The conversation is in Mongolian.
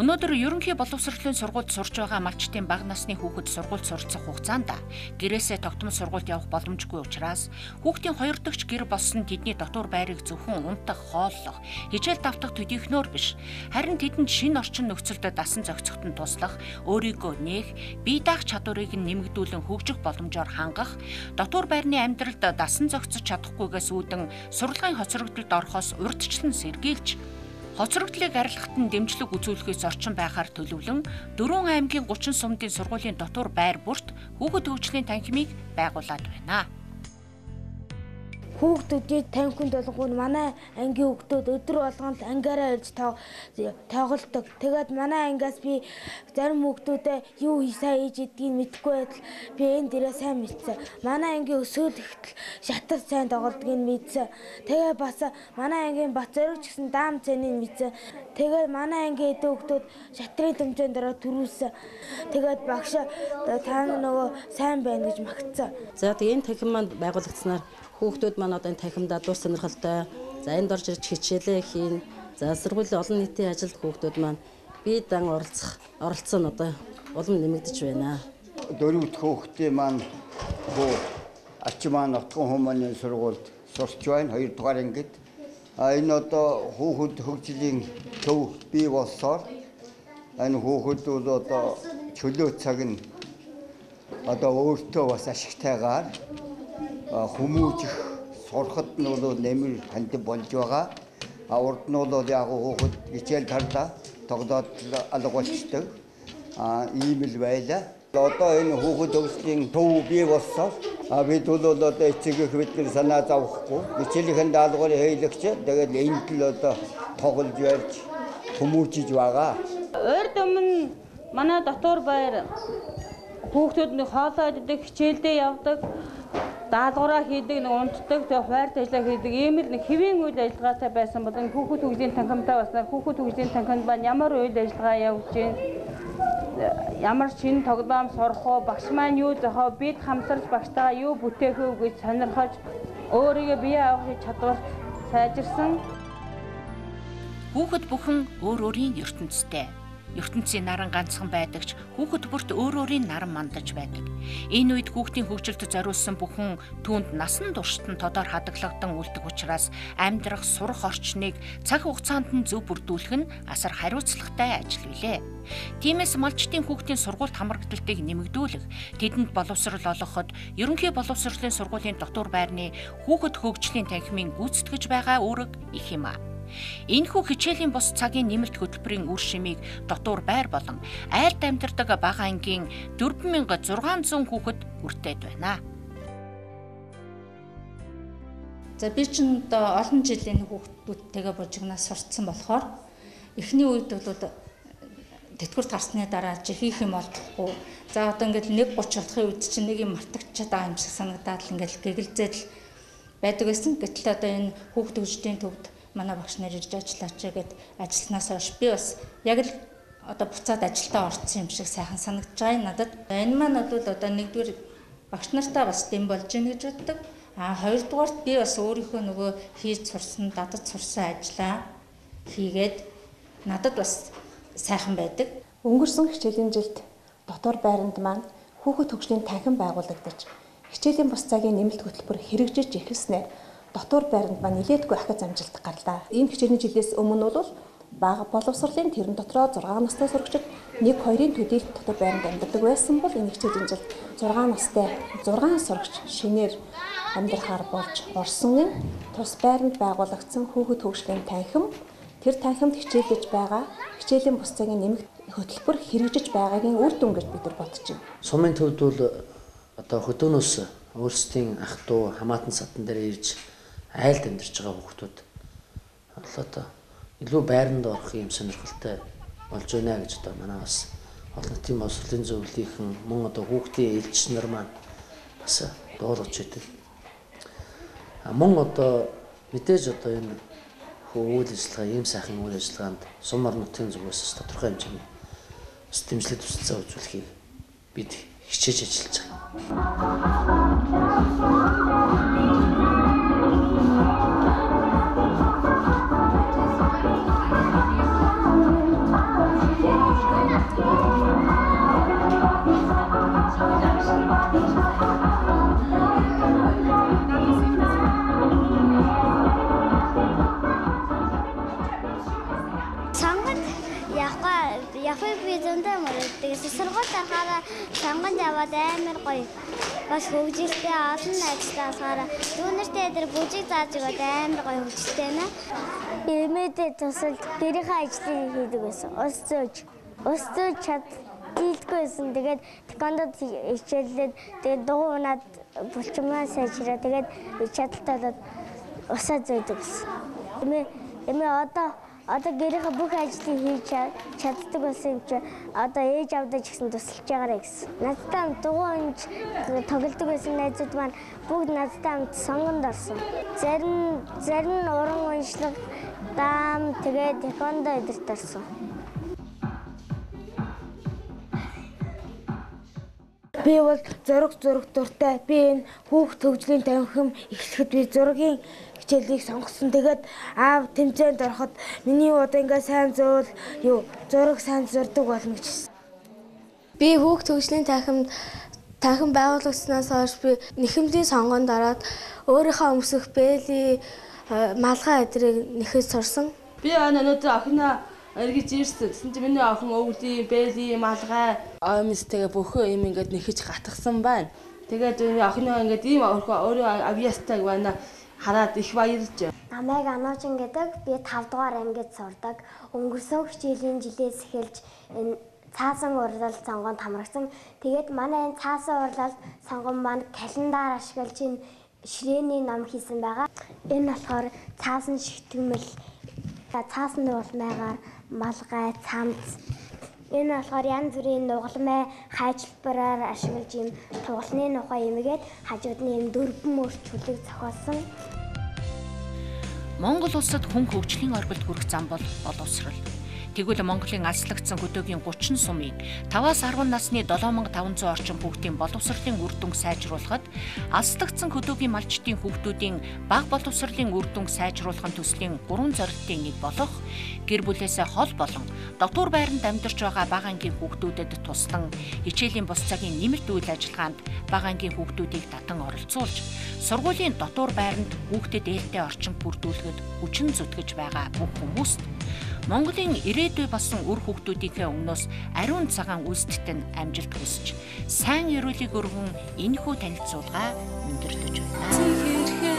Өнөөдөр ерөнхий боловсролын сургуульд сурч байгаа малчтын бага насны хүүхэд сургуульд суралцах хугацаанд гэрээсээ тогтмол сургуульд явах боломжгүй учраас хүүхдийн хоёр дахь гэр болсон тэдний дотор байрыг зөвхөн унтах, хооллох, хичээл давтах төдийхнөөр биш, харин тэдэнд шинэ орчин нөхцөлд дасан зохицоход туслах, өөрийгөө нээх, бие даах чадварыг нэмэгдүүлэн хөгжих боломжоор хангах, дотор байрны амьдралд дасан зохицож чадахгүйгээс үүдэн сурлагын хоцрогдолд орохоос урьдчилан сэргийлж хоцрогдлыг арилгахад нь дэмжлэг үзүүлэхээс орчин байхаар төлөвлөн 4 аймгийн 30 сумдын сургуулийн дотор байр бүрт хүүхэд хөгжлийн танхимыг байгуулад байна. Хүүхдүүдийн танхимд болгоно манай ангийн хүүхдүүд өдөр болгонд ангиараа ирж тоглодог. Тэгээд манай ангиас би зарим хүүхдүүдэд юу сайн хийж идгийг мэдэхгүй байтал би энэ дээрээ сайн мэдсэн. Манай ангийн өсөөл ихтэл шатар сайн тоглодгийг мэдсэн. Тэгээд бас манай ангийн бат зориг ч гэсэн даам цэнийг мэдсэн. Тэгээд манай ангийн эдэн хүүхдүүд шатрын тэмцээнд дараа төрүүлсэн. Тэгээд багш та нөгөө сайн байна гэж магтсан. За тэгээд энэ танхим маань байгуулагдсанаар хүүхдүүд маань одоо энэ танхимдаа дур сонирхолтой. За энд орж ирж хичээлээ хийн. За сургуулийн олон нийтийн ажилд хүүхдүүд маань бие дан оролцсон одоо улам нэмэгдэж байна. Дөрөвд хүүхдийн маань бөө арчи маань нутгийн хүмүүний сургуульд сурч байна. 2 дугаар ангид. Энэ одоо хүүхэд хөгжлийн төв бий болсоор энэ хүүхдүүд одоо чөлөө цаг нь одоо өөртөө бас ашигтайгаар хүмүүжих сурахад нь бол нэмэр хандив болж байгаа. Урд нь бол яг хүүхэд хичээл тарлаа тоглоод алга болчдөг. Ийм л байлаа. Одоо энэ хүүхэд хөгжлийн төв бий болсон. Бид бол одоо эцэг их бидний санаа зовхгүй. Хичээлийн даалгаврыг хийлгэж тэгээд энд л одоо тоглож ярьж хүмүүжиж байгаа. Урд өмнө манай дотор байр хүүхдүүд нэг хоолоо идэх, хичээлдээ явдаг, даалгавраа хийдэг, унтдаг, хойрт ажиллаа хийдэг, ийм л нэг хэвийн үйл ажиллагаатай байсан бол энэ хүүхэд хөгжлийн танхимтай баснаар хүүхэд хөгжлийн танхимд маань ямар үйл ажиллагаа явуулж байна, ямар шинэ тоглоом сурах уу, багш маань юу зохио, бид хамсарч багштайгаа юу бүтээх үү гэж сонирхож өөрийгөө бие авахын чадварт сайжирсан. Хүүхэд бүхэн өөр өөрийн ертөнцтэй. ертөнцийн наран ганцхан байдагч хүүхэд бүрт өөр өөрийн наран мандаж байдаг. Энэ үед хүүхдийн хөгжилд зориулсан бүхэн түүнд насан туршид нь тодор хадгалагдсан үлдэх учраас амьдрах сурах орчныг цаг хугацаанд нь зөв бүрдүүлэх нь асар хариуцлагатай ажил билээ. Тиймээс малчтын хүүхдийн сургуульд хамрагдалтыг нэмэгдүүлэх, тэдэнд боловсрол олгоход ерөнхий боловсролын сургуулийн дотор байрны хүүхэд хөгжлийн танхимын гүйцэтгэж байгаа үүрэг их юм. Энэхүү хичээлийн бус цагийн нэмэлт хөтөлбөрийн үр шимийг дотор байр болон айлд амьдардаг бага ангийн 4600 хүүхэд хүртээд байна. За би ч олон жилийн хүүхдүүдтэйгээ бужигнаас сурцсан болохоор эхний үед бол тэтгэврт гарсны дараа хийх юм олдохгүй. За одоо ингээд 1:30 болохын үед чинь нэг юм мартагчаад байгаа юм шиг санагдаад л ингээд гэгэлзээд л байдаг байсан. Гэтэл одоо энэ хүүхд хөгжлийн төвд манай багш нар ирж ажиллаач гэгээд ажилласнаас хойш би бас яг л одоо буцаад ажилдаа орсон юм шиг сайхан санагдж байгаа надад. Энэ маань бол одоо нэгдүгээр багш нартаа бас дэм болж ийн гэж боддог. Хоёрдугаарт би бас өөрийнхөө нөгөө хийж сурсан, дадад сурсан ажлаа хийгээд надад бас сайхан байдаг. Өнгөрсөн хичээлийн жилд дотор байранд маань хүүхэд хөгжлийн танхим байгуулагдаж хичээлийн бус цагийн нэмэлт хөтөлбөр хэрэгжиж эхэлснээр дотор байранд маань нэлээдгүй ахиц амжилт гарлаа. Энэ хичээлийн жилээс өмнө бол бага боловсролын тэрэн дотроо 6 настай сурагчид 1-2-ын төдийлт дотор байранд амьдардаг байсан бол энэ хичээлийн жилд 6 настай 6 сурагч шинээр амьдрахаар болж орсон тус байранд байгуулагдсан хүүхэд хөгжлийн танхим тэр танхимд хичээлж байгаа хичээлийн бус цагийн нэмэлт хөтөлбөр хэрэгжиж байгаагийн үр дүн гэж бид нар бодож байна. Сумын төвд бол одоо хөдөөнөөс өөрсдийн ах トゥ хамаатан садан дээр ирж айлд амьдарч байгаа хүүхдүүд одоо илүү байранд орох юм сонирхолтой болж байна гэж одоо манай бас олон нийтийн боловсролын зөвлөлийнхэн мөн одоо хүүхдийн ээлжч нар маань бас дуулж идэг. Мөн одоо мэдээж одоо энэ үйл ажиллагаа, ийм сайхан үйл ажиллагаанд сум орнотын зүгээс тодорхой хэмжээний ус дэмжлэг туслалцаа үзүүлэхийг бид хичээж ажиллаж байгаа. Яхаа би зөндөө мөрөддөг. Сургууль харахаараа сонгонд яваад амар гоё. Бас хөгжилтэй олон найзтай болохоор дүүнэртэй дээр бүжиг зааж өгөөд амар гоё хөгжилтэй нэ. Эмээдээ тусалд гэрийнхээ ажлыг хийдэг байсан. Ус зөөж чаддаггүйсэн. Тэгээд тэквондод хичээллээд тэгээд дугуй унаад булчмаа сайжраа. Тэгээд чадaltaй болоод усаа зөөдөг байсан. Эмээ одоо гэрийнхээ бүх ажлыг хийж чаддаг байсан юм чи одоо ээж авдаа ч гэсэн тусалж байгаарэ гэсэн. Надтай хамт дугуйнж тоглодог байсан найзууд маань бүгд надтай хамт сонгонд орсон. Зарим нь уран уншлаг, даам тэгээд тэквондо эдэрт орсон. Би бол зураг дуртай. Би энэ хүүхд хөгжлийн танхим эхлэхэд би зургийн хичээлийг сонгосон. Тэгээд аав тэмцээнд ороход миний удаа ингээ сайн зөөл зураг сайн зурдаг болно гэж. Би хүүхд хөгжлийн танхим байгуулагдсанаас хойш би нэхэмлийн сонгонд ороод өөрийнхөө өмсөх бэли малгай эдрийг нэхэд сурсан. Би өнөөдөр охиноо эргэж ирсэн. Тэгсэн чинь миний охин өвлийн, бэли, малгай, амьстэйгээ бөхөө юм ингээд нэхэж гатгсан байна. Тэгээд охиноо ингээд ийм өөрөө авьяастайг байна хараад их баярлж. Намайг Ануучин гэдэг. Би 5 дугаар ангид сурдаг. Өнгөрсөн хичээлийн жилээс эхэлж энэ цаасан урлалт сонгонд хамрагдсан. Тэгээд манай энэ цаасан урлалт сонгон маань календар ашиглаж энэ ширээний ном хийсэн байгаа. Энэ болохоор цаасан шигтгэмэл, цаасан нугалмайгаар малгай, цамц. Энэ болохоор янз бүрийн нугалмай хайжлбараар ашиглаж юм тугалны нухай юмгээд хажууд нь юм дөрвөн мөрчлөлийг зохиосон. Монгол улсад хүн хөгжлийн оргилд хүрэх зам бол боловсрал. Тэгвэл Монголын аслагдсан хөдөөгийн 30 сумыг 5-10 насны 7500 орчим хүүхдийн боловсролын үр дүнг сайжруулахад аслагдсан хөдөөгийн малчдын хүүхдүүдийн бага боловсролын үр дүнг сайжруулахын төслийн 3 зорилтын нэг болох гэр бүлээсээ хол болон дотуур байранд амьдарч байгаа бага ангийн хүүхдүүдэд туслан хичээлийн бус цагийн нэмэлт үйл ажиллагаанд бага ангийн хүүхдүүдийг татан оролцуулж сургуулийн дотуур байранд хүүхдэд ээлтэй орчин бүрдүүлэхэд хүчин зүтгэж байгаа бүх хүмүүст Монголын ирээдүй болсон үр хүүхдүүдийнхээ өмнөөс ариун цагаан үлсдэд нь амжилт хүсэж сайн эрүүлэг өргөн энэхүү танилцуулга өндөрлөж байна.